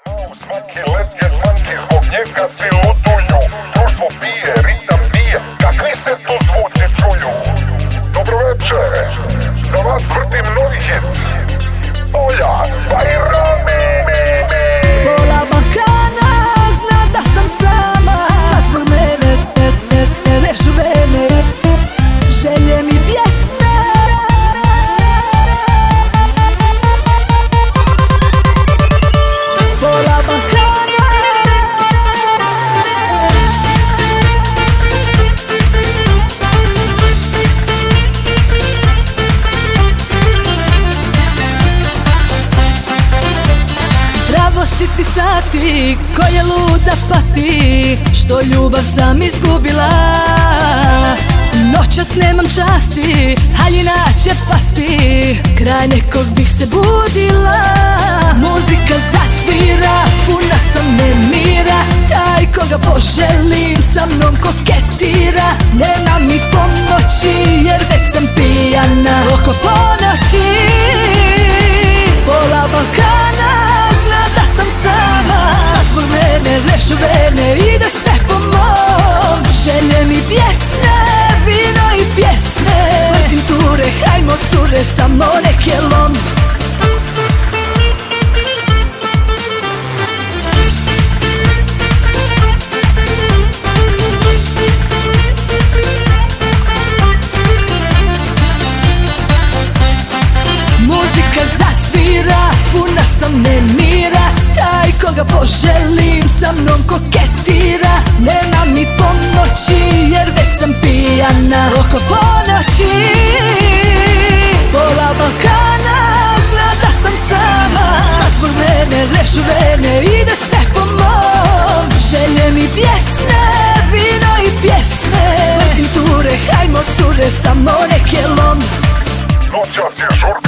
Monkey, let's get monkey, zbog njega svi lutuju. Društvo pije, ritam bije, kakvi se tu zvuci čuju. Dobro večer, za vas vrtim novi hit. Olja, pa i Rami. Pola Balkana zna da sam sama, sad zbog mene režu vene, želje mi pjesme. Pola Balkana. Zdravo si ti sati, koje luda pati, što ljubav sam izgubila. Noćas nemam časti, haljina će pasti, kraj nekog bih se budila. Muzika zasvira, puna sam nemira, taj koga poželim sa mnom koketira. Nema mi pomoći jer već sam pijana oko ponoći. Pola Balkana zna da sam sama, sad zbog mene režu vene, ide sve po mom. Želje mi pjesme, vino i pjesme, vrtim ture, hajmo cure, samo nek je lom. Muzika zasvira, puna sam nemira, taj koga poželim sa mnom koketira. Nema mi pomoći jer već sam pijana oko ponoći. Pola Balkana zna da sam sama, sad zbog mene režu vene, ide sve po mom. Želje mi pjesme, vino i pjesme, vrtim ture, hajmo cure, samo nek je lom. Noćas je žurka.